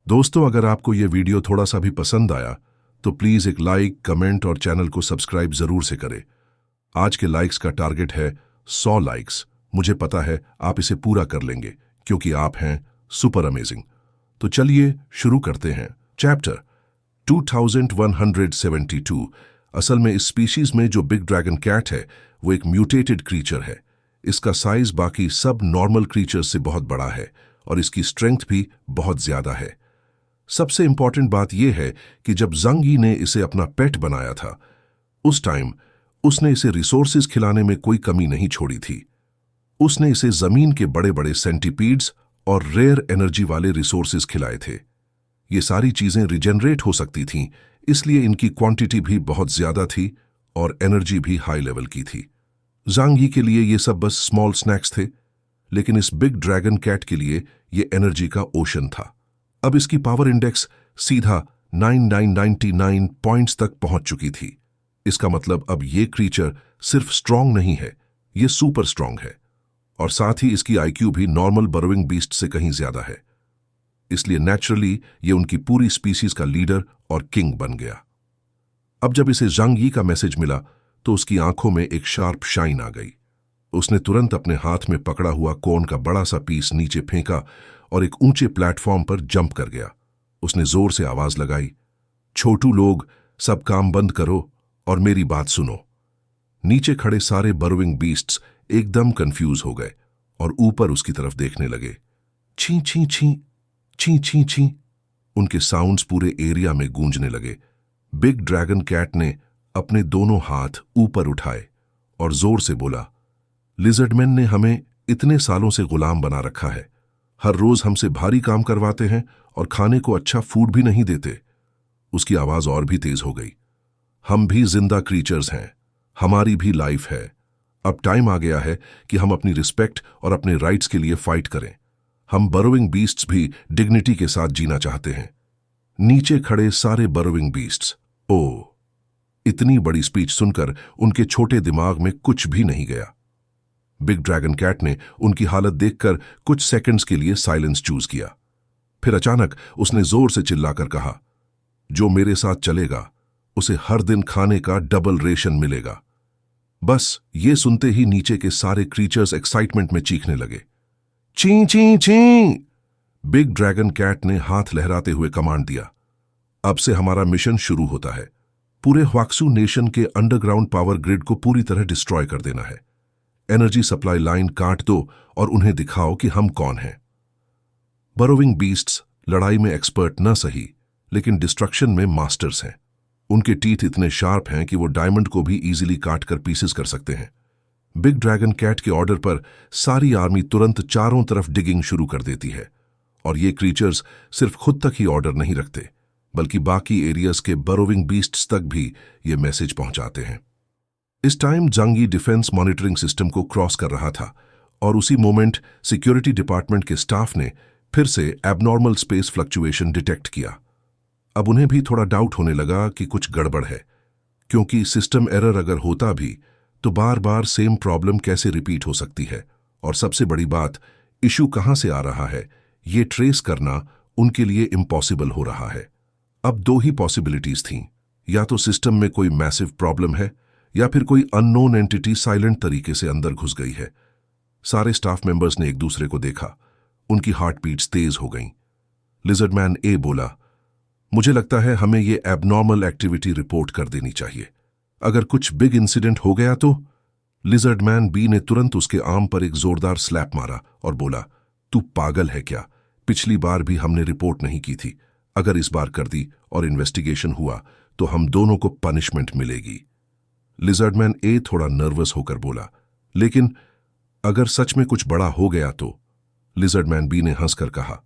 दोस्तों, अगर आपको ये वीडियो थोड़ा सा भी पसंद आया तो प्लीज एक लाइक, कमेंट और चैनल को सब्सक्राइब जरूर से करें। आज के लाइक्स का टारगेट है 100 लाइक्स। मुझे पता है आप इसे पूरा कर लेंगे क्योंकि आप हैं सुपर अमेजिंग। तो चलिए शुरू करते हैं। चैप्टर 2172। असल में इस स्पीशीज में जो बिग ड्रैगन कैट है वो एक म्यूटेटेड क्रीचर है। इसका साइज बाकी सब नॉर्मल क्रीचर्स से बहुत बड़ा है और इसकी स्ट्रेंथ भी बहुत ज्यादा है। सबसे इंपॉर्टेंट बात यह है कि जब ज़ंग यी ने इसे अपना पेट बनाया था उस टाइम उसने इसे रिसोर्सेज खिलाने में कोई कमी नहीं छोड़ी थी। उसने इसे जमीन के बड़े बड़े सेंटीपीड्स और रेयर एनर्जी वाले रिसोर्सेज खिलाए थे। ये सारी चीजें रिजेनरेट हो सकती थीं, इसलिए इनकी क्वांटिटी भी बहुत ज्यादा थी और एनर्जी भी हाई लेवल की थी। ज़ंग यी के लिए ये सब बस स्मॉल स्नैक्स थे, लेकिन इस बिग ड्रैगन कैट के लिए ये एनर्जी का ओशन था। अब इसकी पावर इंडेक्स सीधा 9999 पॉइंट्स तक पहुंच चुकी थी। इसका मतलब अब ये क्रीचर सिर्फ स्ट्रांग नहीं है, ये सुपर स्ट्रांग है और साथ ही इसकी आईक्यू भी नॉर्मल बरोइंग बीस्ट से कहीं ज्यादा है। इसलिए नेचुरली ये उनकी पूरी स्पीसीज का लीडर और किंग बन गया। अब जब इसे ज़ंग यी का मैसेज मिला तो उसकी आंखों में एक शार्प शाइन आ गई। उसने तुरंत अपने हाथ में पकड़ा हुआ कोन का बड़ा सा पीस नीचे फेंका और एक ऊंचे प्लेटफॉर्म पर जंप कर गया। उसने जोर से आवाज लगाई, छोटू लोग, सब काम बंद करो और मेरी बात सुनो। नीचे खड़े सारे बरोइंग बीस्ट्स एकदम कंफ्यूज हो गए और ऊपर उसकी तरफ देखने लगे। छी छी छी, छी छी छी, उनके साउंड्स पूरे एरिया में गूंजने लगे। बिग ड्रैगन कैट ने अपने दोनों हाथ ऊपर उठाए और जोर से बोला, लिजर्डमैन ने हमें इतने सालों से गुलाम बना रखा है। हर रोज हमसे भारी काम करवाते हैं और खाने को अच्छा फूड भी नहीं देते। उसकी आवाज और भी तेज हो गई। हम भी जिंदा क्रीचर्स हैं, हमारी भी लाइफ है। अब टाइम आ गया है कि हम अपनी रिस्पेक्ट और अपने राइट्स के लिए फाइट करें। हम बरोइंग बीस्ट्स भी डिग्निटी के साथ जीना चाहते हैं। नीचे खड़े सारे बरोइंग बीस्ट्स, ओ, इतनी बड़ी स्पीच सुनकर उनके छोटे दिमाग में कुछ भी नहीं गया। बिग ड्रैगन कैट ने उनकी हालत देखकर कुछ सेकंड्स के लिए साइलेंस चूज किया। फिर अचानक उसने जोर से चिल्लाकर कहा, जो मेरे साथ चलेगा उसे हर दिन खाने का डबल रेशन मिलेगा। बस ये सुनते ही नीचे के सारे क्रीचर्स एक्साइटमेंट में चीखने लगे। ची ची ची, बिग ड्रैगन कैट ने हाथ लहराते हुए कमांड दिया, अब से हमारा मिशन शुरू होता है। पूरे ह्वाक्सू नेशन के अंडरग्राउंड पावर ग्रिड को पूरी तरह डिस्ट्रॉय कर देना है। एनर्जी सप्लाई लाइन काट दो और उन्हें दिखाओ कि हम कौन हैं। बरोइंग बीस्ट्स लड़ाई में एक्सपर्ट न सही, लेकिन डिस्ट्रक्शन में मास्टर्स हैं। उनके टीथ इतने शार्प हैं कि वो डायमंड को भी इजीली काट कर पीसेस कर सकते हैं। बिग ड्रैगन कैट के ऑर्डर पर सारी आर्मी तुरंत चारों तरफ डिगिंग शुरू कर देती है और ये क्रीचर्स सिर्फ खुद तक ही ऑर्डर नहीं रखते, बल्कि बाकी एरियाज के बरोइंग बीस्ट्स तक भी ये मैसेज पहुंचाते हैं। इस टाइम ज़ंग यी डिफेंस मॉनिटरिंग सिस्टम को क्रॉस कर रहा था और उसी मोमेंट सिक्योरिटी डिपार्टमेंट के स्टाफ ने फिर से एबनॉर्मल स्पेस फ्लक्चुएशन डिटेक्ट किया। अब उन्हें भी थोड़ा डाउट होने लगा कि कुछ गड़बड़ है, क्योंकि सिस्टम एरर अगर होता भी तो बार बार सेम प्रॉब्लम कैसे रिपीट हो सकती है, और सबसे बड़ी बात, इशू कहां से आ रहा है ये ट्रेस करना उनके लिए इम्पॉसिबल हो रहा है। अब दो ही पॉसिबिलिटीज थीं, या तो सिस्टम में कोई मैसिव प्रॉब्लम है या फिर कोई अननोन एंटिटी साइलेंट तरीके से अंदर घुस गई है। सारे स्टाफ मेंबर्स ने एक दूसरे को देखा। उनकी हार्ट बीट्स तेज हो गईं। लिजर्डमैन ए बोला, मुझे लगता है हमें ये एबनॉर्मल एक्टिविटी रिपोर्ट कर देनी चाहिए। अगर कुछ बिग इंसिडेंट हो गया तो। लिजर्डमैन बी ने तुरंत उसके आर्म पर एक जोरदार स्लैप मारा और बोला, तू पागल है क्या? पिछली बार भी हमने रिपोर्ट नहीं की थी। अगर इस बार कर दी और इन्वेस्टिगेशन हुआ तो हम दोनों को पनिशमेंट मिलेगी। लिजर्डमैन ए थोड़ा नर्वस होकर बोला, लेकिन अगर सच में कुछ बड़ा हो गया तो? लिजर्डमैन बी ने हंसकर कहा,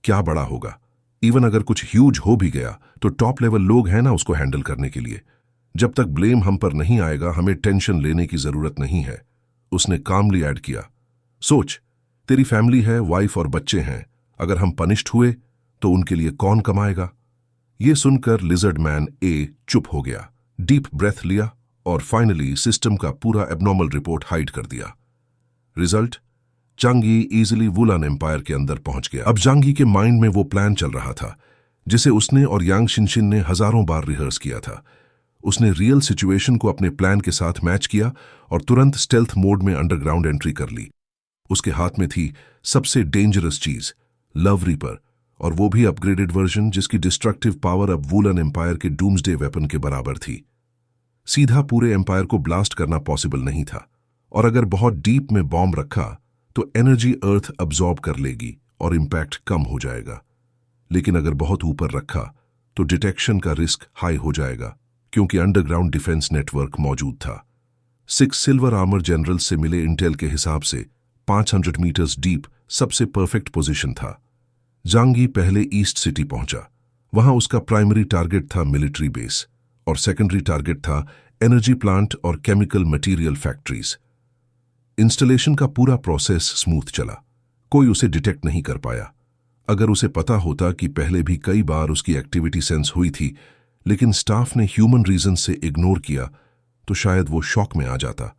क्या बड़ा होगा? इवन अगर कुछ ह्यूज हो भी गया तो टॉप लेवल लोग हैं ना उसको हैंडल करने के लिए। जब तक ब्लेम हम पर नहीं आएगा हमें टेंशन लेने की जरूरत नहीं है। उसने कामली ऐड किया, सोच, तेरी फैमिली है, वाइफ और बच्चे हैं। अगर हम पनिश्ड हुए तो उनके लिए कौन कमाएगा? ये सुनकर लिजर्डमैन ए चुप हो गया, डीप ब्रेथ लिया और फाइनली सिस्टम का पूरा एबनॉर्मल रिपोर्ट हाइड कर दिया। रिजल्ट, जांग यी इजीली वुलन एम्पायर के अंदर पहुंच गया। अब जांग यी के माइंड में वो प्लान चल रहा था जिसे उसने और यांग शिनशिन ने हजारों बार रिहर्स किया था। उसने रियल सिचुएशन को अपने प्लान के साथ मैच किया और तुरंत स्टेल्थ मोड में अंडरग्राउंड एंट्री कर ली। उसके हाथ में थी सबसे डेंजरस चीज, लव रीपर, और वो भी अपग्रेडेड वर्जन जिसकी डिस्ट्रक्टिव पावर अब वुलन एम्पायर के डूम्सडे वेपन के बराबर थी। सीधा पूरे एम्पायर को ब्लास्ट करना पॉसिबल नहीं था, और अगर बहुत डीप में बॉम्ब रखा तो एनर्जी अर्थ अब्सॉर्ब कर लेगी और इंपैक्ट कम हो जाएगा। लेकिन अगर बहुत ऊपर रखा तो डिटेक्शन का रिस्क हाई हो जाएगा, क्योंकि अंडरग्राउंड डिफेंस नेटवर्क मौजूद था। 6 सिल्वर आर्मर जनरल से मिले इंटेल के हिसाब से 500 मीटर्स डीप सबसे परफेक्ट पोजीशन था। जांग यी पहले ईस्ट सिटी पहुंचा। वहां उसका प्राइमरी टारगेट था मिलिट्री बेस और सेकेंडरी टारगेट था एनर्जी प्लांट और केमिकल मटेरियल फैक्ट्रीज। इंस्टॉलेशन का पूरा प्रोसेस स्मूथ चला, कोई उसे डिटेक्ट नहीं कर पाया। अगर उसे पता होता कि पहले भी कई बार उसकी एक्टिविटी सेंस हुई थी लेकिन स्टाफ ने ह्यूमन रीजन से इग्नोर किया तो शायद वो शॉक में आ जाता।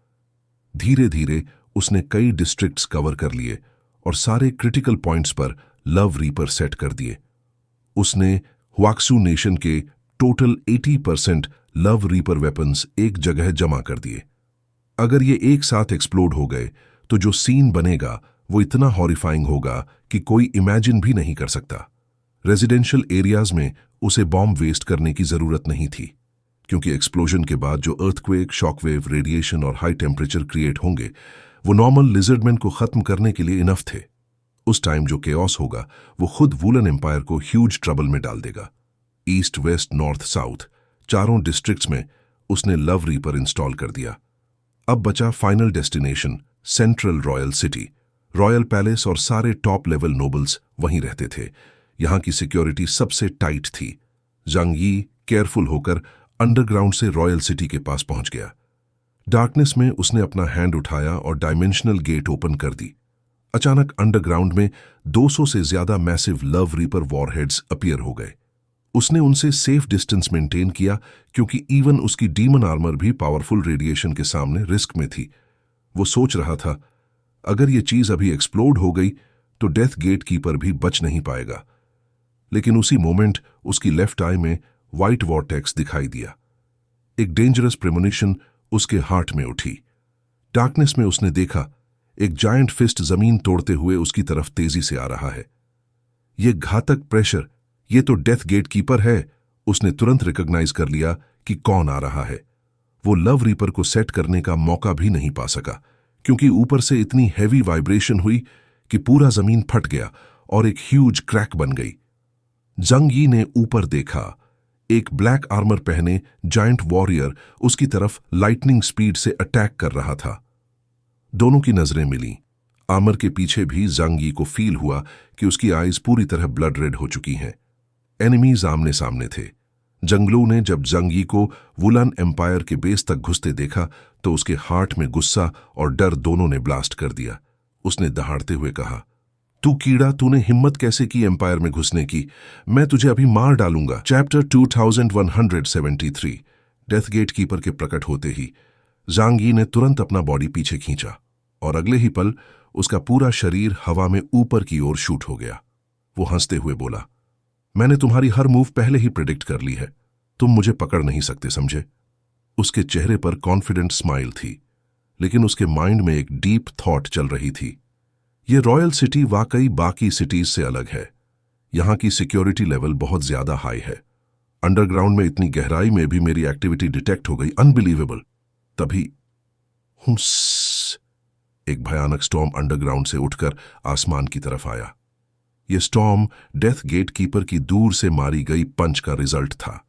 धीरे धीरे उसने कई डिस्ट्रिक्ट्स कवर कर लिए और सारे क्रिटिकल पॉइंट्स पर लव रीपर सेट कर दिए। उसने ह्वाक्सू नेशन के टोटल 80% लव रीपर वेपन्स एक जगह जमा कर दिए। अगर ये एक साथ एक्सप्लोड हो गए तो जो सीन बनेगा वो इतना हॉरिफाइंग होगा कि कोई इमेजिन भी नहीं कर सकता। रेजिडेंशियल एरियाज में उसे बॉम्ब वेस्ट करने की जरूरत नहीं थी, क्योंकि एक्सप्लोजन के बाद जो अर्थक्वेक, शॉकवेव, रेडिएशन और हाई टेम्परेचर क्रिएट होंगे वो नॉर्मल लिजर्डमैन को खत्म करने के लिए इनफ थे। उस टाइम जो केओस होगा वो खुद वुलन एम्पायर को ह्यूज ट्रबल में डाल देगा। ईस्ट, वेस्ट, नॉर्थ, साउथ चारों डिस्ट्रिक्ट्स में उसने लव रीपर इंस्टॉल कर दिया। अब बचा final destination, central royal city. Royal palace और सारे टॉप लेवल नोबल्स वहीं रहते थे। यहां की सिक्योरिटी सबसे टाइट थी। जांग यी केयरफुल होकर अंडरग्राउंड से रॉयल सिटी के पास पहुंच गया। डार्कनेस में उसने अपना हैंड उठाया और डायमेंशनल गेट ओपन कर दी। अचानक अंडरग्राउंड में 200 से ज्यादा massive love reaper warheads appear हो गए। उसने उनसे सेफ डिस्टेंस मेंटेन किया, क्योंकि इवन उसकी डीमन आर्मर भी पावरफुल रेडिएशन के सामने रिस्क में थी। वो सोच रहा था, अगर ये चीज अभी एक्सप्लोड हो गई तो डेथ गेट कीपर भी बच नहीं पाएगा। लेकिन उसी मोमेंट उसकी लेफ्ट आई में व्हाइट वॉर्टेक्स दिखाई दिया। एक डेंजरस प्रेमोनिशन उसके हार्ट में उठी। डार्कनेस में उसने देखा एक जायंट फिस्ट जमीन तोड़ते हुए उसकी तरफ तेजी से आ रहा है। ये घातक प्रेशर, ये तो डेथ गेट कीपर है। उसने तुरंत रिकॉग्नाइज कर लिया कि कौन आ रहा है। वो लव रीपर को सेट करने का मौका भी नहीं पा सका, क्योंकि ऊपर से इतनी हैवी वाइब्रेशन हुई कि पूरा जमीन फट गया और एक ह्यूज क्रैक बन गई। जांग यी ने ऊपर देखा, एक ब्लैक आर्मर पहने जायंट वॉरियर उसकी तरफ लाइटनिंग स्पीड से अटैक कर रहा था। दोनों की नजरें मिली। आर्मर के पीछे भी जांग यी को फील हुआ कि उसकी आईज पूरी तरह ब्लड रेड हो चुकी हैं। एनिमीज आमने सामने थे। जंगलू ने जब जांग यी को वुलन एम्पायर के बेस तक घुसते देखा तो उसके हार्ट में गुस्सा और डर दोनों ने ब्लास्ट कर दिया। उसने दहाड़ते हुए कहा, तू कीड़ा, तूने हिम्मत कैसे की एम्पायर में घुसने की? मैं तुझे अभी मार डालूंगा। चैप्टर 2173। डेथ गेट कीपर के प्रकट होते ही जांग यी ने तुरंत अपना बॉडी पीछे खींचा और अगले ही पल उसका पूरा शरीर हवा में ऊपर की ओर शूट हो गया। वो हंसते हुए बोला, मैंने तुम्हारी हर मूव पहले ही प्रिडिक्ट कर ली है। तुम मुझे पकड़ नहीं सकते, समझे? उसके चेहरे पर कॉन्फिडेंट स्माइल थी, लेकिन उसके माइंड में एक डीप थॉट चल रही थी। ये रॉयल सिटी वाकई बाकी सिटीज से अलग है। यहां की सिक्योरिटी लेवल बहुत ज्यादा हाई है। अंडरग्राउंड में इतनी गहराई में भी मेरी एक्टिविटी डिटेक्ट हो गई। अनबिलीवेबल। तभी हुम्स, एक भयानक स्टॉर्म अंडरग्राउंड से उठकर आसमान की तरफ आया। यह स्टॉर्म डेथ गेट कीपर की दूर से मारी गई पंच का रिजल्ट था,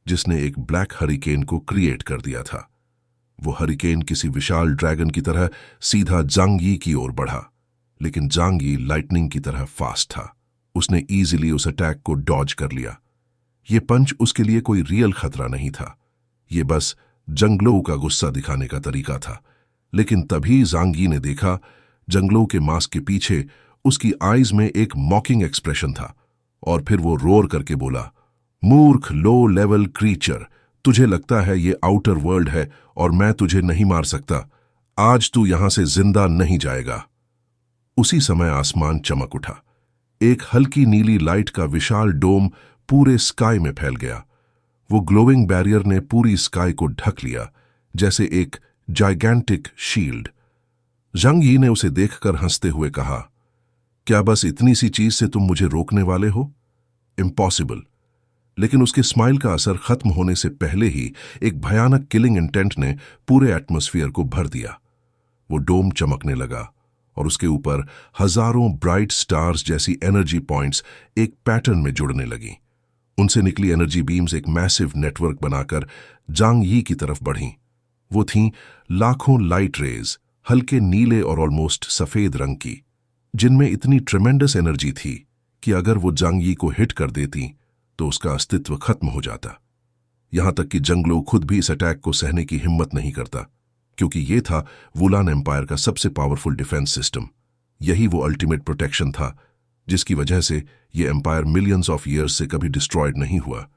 जिसने एक ब्लैक हरिकेन को क्रिएट कर दिया था। वो हरिकेन किसी विशाल ड्रैगन की तरह सीधा जांग यी की ओर बढ़ा, लेकिन जांग यी लाइटनिंग की तरह फास्ट था। उसने इजीली उस अटैक को डॉज कर लिया। ये पंच उसके लिए कोई रियल खतरा नहीं था, ये बस जंगलों का गुस्सा दिखाने का तरीका था। लेकिन तभी जांग यी ने देखा, जंगलों के मास्क के पीछे उसकी आईज में एक मॉकिंग एक्सप्रेशन था, और फिर वो रोर करके बोला, मूर्ख लो लेवल क्रीचर, तुझे लगता है ये आउटर वर्ल्ड है और मैं तुझे नहीं मार सकता। आज तू यहां से जिंदा नहीं जाएगा। उसी समय आसमान चमक उठा। एक हल्की नीली लाइट का विशाल डोम पूरे स्काई में फैल गया। वो ग्लोइंग बैरियर ने पूरी स्काई को ढक लिया, जैसे एक जाइगेंटिक शील्ड। जंग यी ने उसे देखकर हंसते हुए कहा, क्या बस इतनी सी चीज से तुम मुझे रोकने वाले हो? इम्पॉसिबल। लेकिन उसके स्माइल का असर खत्म होने से पहले ही एक भयानक किलिंग इंटेंट ने पूरे एटमॉस्फेयर को भर दिया। वो डोम चमकने लगा और उसके ऊपर हजारों ब्राइट स्टार्स जैसी एनर्जी पॉइंट्स एक पैटर्न में जुड़ने लगी। उनसे निकली एनर्जी बीम्स एक मैसिव नेटवर्क बनाकर जांग यी की तरफ बढ़ीं। वो थीं लाखों लाइट रेज, हल्के नीले और ऑलमोस्ट सफेद रंग की, जिनमें इतनी ट्रेमेंडस एनर्जी थी कि अगर वो जांग यी को हिट कर देती तो उसका अस्तित्व खत्म हो जाता। यहां तक कि जंगलो खुद भी इस अटैक को सहने की हिम्मत नहीं करता, क्योंकि ये था वुलान एम्पायर का सबसे पावरफुल डिफेंस सिस्टम। यही वो अल्टीमेट प्रोटेक्शन था जिसकी वजह से ये एम्पायर मिलियंस ऑफ ईयर्स से कभी डिस्ट्रॉयड नहीं हुआ।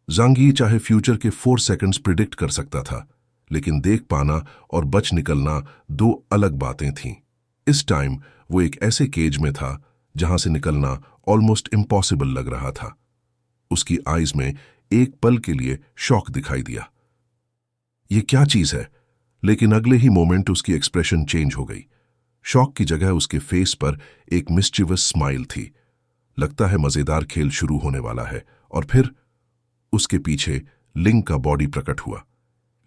जांग यी चाहे फ्यूचर के 4 सेकंड्स प्रिडिक्ट कर सकता था, लेकिन देख पाना और बच निकलना दो अलग बातें थीं। इस टाइम वो एक ऐसे केज में था जहां से निकलना ऑलमोस्ट इम्पॉसिबल लग रहा था। उसकी आईज में एक पल के लिए शॉक दिखाई दिया। ये क्या चीज है? लेकिन अगले ही मोमेंट उसकी एक्सप्रेशन चेंज हो गई। शॉक की जगह उसके फेस पर एक मिस्चिवस स्माइल थी। लगता है मजेदार खेल शुरू होने वाला है। और फिर उसके पीछे लिंग का बॉडी प्रकट हुआ।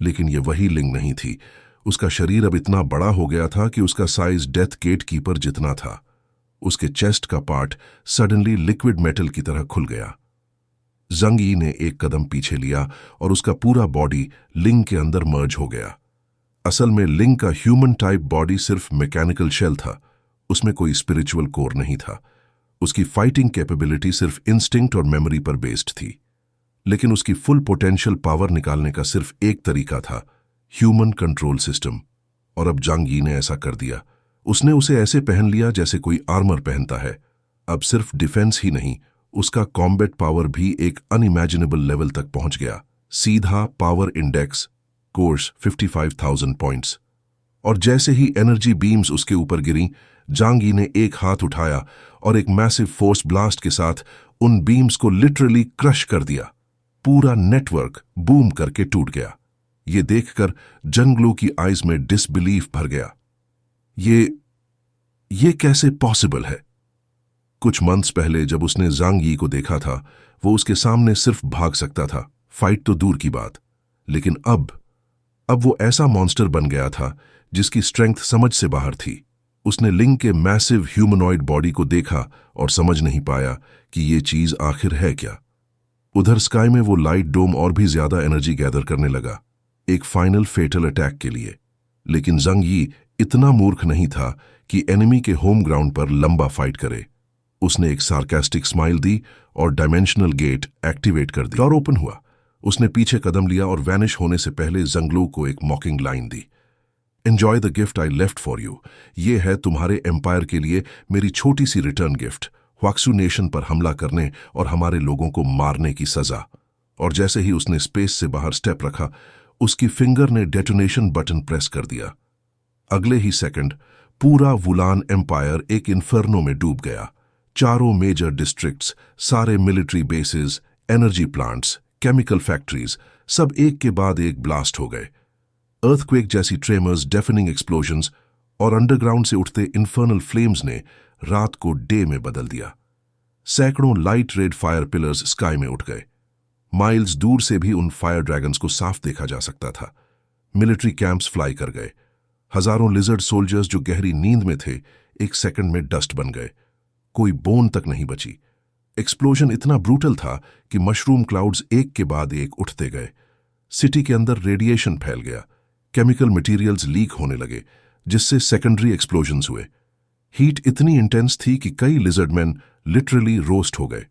लेकिन ये वही लिंग नहीं थी। उसका शरीर अब इतना बड़ा हो गया था कि उसका साइज डेथ गेट कीपर जितना था। उसके चेस्ट का पार्ट सडनली लिक्विड मेटल की तरह खुल गया। जंग यी ने एक कदम पीछे लिया और उसका पूरा बॉडी लिंग के अंदर मर्ज हो गया। असल में लिंग का ह्यूमन टाइप बॉडी सिर्फ मैकेनिकल शेल था, उसमें कोई स्पिरिचुअल कोर नहीं था। उसकी फाइटिंग कैपेबिलिटी सिर्फ इंस्टिंक्ट और मेमोरी पर बेस्ड थी। लेकिन उसकी फुल पोटेंशियल पावर निकालने का सिर्फ एक तरीका था, ह्यूमन कंट्रोल सिस्टम। और अब जांग यी ने ऐसा कर दिया। उसने उसे ऐसे पहन लिया जैसे कोई आर्मर पहनता है। अब सिर्फ डिफेंस ही नहीं, उसका कॉम्बैट पावर भी एक अनइमेजिनेबल लेवल तक पहुंच गया। सीधा पावर इंडेक्स कोर्स 55,000 पॉइंट्स। और जैसे ही एनर्जी बीम्स उसके ऊपर गिरी, जांग यी ने एक हाथ उठाया और एक मैसिव फोर्स ब्लास्ट के साथ उन बीम्स को लिटरली क्रश कर दिया। पूरा नेटवर्क बूम करके टूट गया। ये देखकर जंगलू की आईज में डिसबिलीफ भर गया। ये कैसे पॉसिबल है? कुछ मंथ्स पहले जब उसने जांग यी को देखा था, वो उसके सामने सिर्फ भाग सकता था, फाइट तो दूर की बात। लेकिन अब वो ऐसा मॉन्स्टर बन गया था जिसकी स्ट्रेंथ समझ से बाहर थी। उसने लिंग के मैसिव ह्यूमनॉइड बॉडी को देखा और समझ नहीं पाया कि ये चीज आखिर है क्या। उधर स्काई में वो लाइट डोम और भी ज्यादा एनर्जी गैदर करने लगा, एक फाइनल फेटल अटैक के लिए। लेकिन जंग यी इतना मूर्ख नहीं था कि एनिमी के होम ग्राउंड पर लंबा फाइट करे। उसने एक सार्कास्टिक स्माइल दी और डायमेंशनल गेट एक्टिवेट कर दी। डोर ओपन हुआ। उसने पीछे कदम लिया और वैनिश होने से पहले जंगलू को एक मॉकिंग line the. Enjoy the gift I left for you. ये है तुम्हारे एम्पायर के लिए मेरी छोटी सी रिटर्न गिफ्ट, ह्वाक्सू नेशन पर हमला करने और हमारे लोगों को मारने की सजा। और जैसे ही उसने स्पेस से बाहर स्टेप रखा, उसकी फिंगर ने डेटोनेशन बटन प्रेस कर दिया। अगले ही सेकंड पूरा वुलान एम्पायर एक इन्फर्नो में डूब गया। चारों मेजर डिस्ट्रिक्ट्स, सारे military bases, energy plants, chemical factories, सब एक के बाद एक ब्लास्ट हो गए। अर्थक्वेक जैसी ट्रेमर्स, डेफनिंग एक्सप्लोजन्स और अंडरग्राउंड से उठते इन्फर्नल फ्लेम्स ने रात को डे में बदल दिया। सैकड़ों light red fire pillars sky में उठ गए। माइल्स दूर से भी उन फायर ड्रैगन्स को साफ देखा जा सकता था। मिलिट्री कैंप्स फ्लाई कर गए। हजारों लिजर्ड सोल्जर्स जो गहरी नींद में थे, एक सेकंड में डस्ट बन गए। कोई बोन तक नहीं बची। एक्सप्लोजन इतना ब्रूटल था कि मशरूम क्लाउड्स एक के बाद एक उठते गए। सिटी के अंदर रेडिएशन फैल गया। केमिकल मटेरियल्स लीक होने लगे, जिससे सेकेंडरी एक्सप्लोजन्स हुए। हीट इतनी इंटेंस थी कि कई लिजर्डमैन लिटरली रोस्ट हो गए।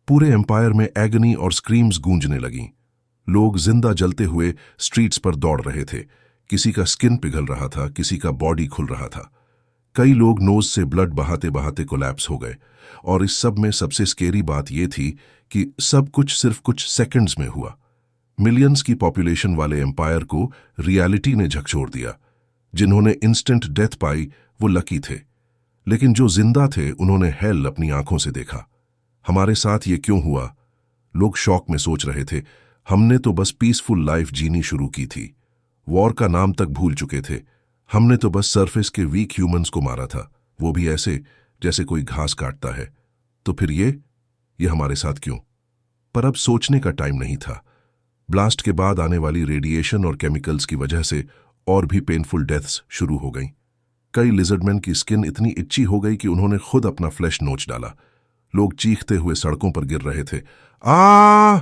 पूरे एम्पायर में एगनी और स्क्रीम्स गूंजने लगीं। लोग जिंदा जलते हुए स्ट्रीट्स पर दौड़ रहे थे। किसी का स्किन पिघल रहा था, किसी का बॉडी खुल रहा था। कई लोग नोज से ब्लड बहाते बहाते कोलैप्स हो गए। और इस सब में सबसे स्केरी बात यह थी कि सब कुछ सिर्फ कुछ सेकंड्स में हुआ। मिलियंस की पॉपुलेशन वाले एम्पायर को रियलिटी ने झकझोर दिया। जिन्होंने इंस्टेंट डेथ पाई वो लकी थे, लेकिन जो जिंदा थे उन्होंने हेल अपनी आंखों से देखा। हमारे साथ ये क्यों हुआ? लोग शौक में सोच रहे थे। हमने तो बस पीसफुल लाइफ जीनी शुरू की थी, वॉर का नाम तक भूल चुके थे। हमने तो बस सरफेस के वीक ह्यूमंस को मारा था, वो भी ऐसे जैसे कोई घास काटता है। तो फिर ये हमारे साथ क्यों? पर अब सोचने का टाइम नहीं था। ब्लास्ट के बाद आने वाली रेडिएशन और केमिकल्स की वजह से और भी पेनफुल डेथ्स शुरू हो गईं। कई लिजर्डमैन की स्किन इतनी इच्ची हो गई कि उन्होंने खुद अपना फ्लैश नोच डाला। लोग चीखते हुए सड़कों पर गिर रहे थे। आ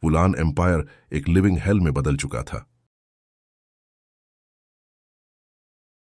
वुलान एम्पायर एक लिविंग हेल में बदल चुका था।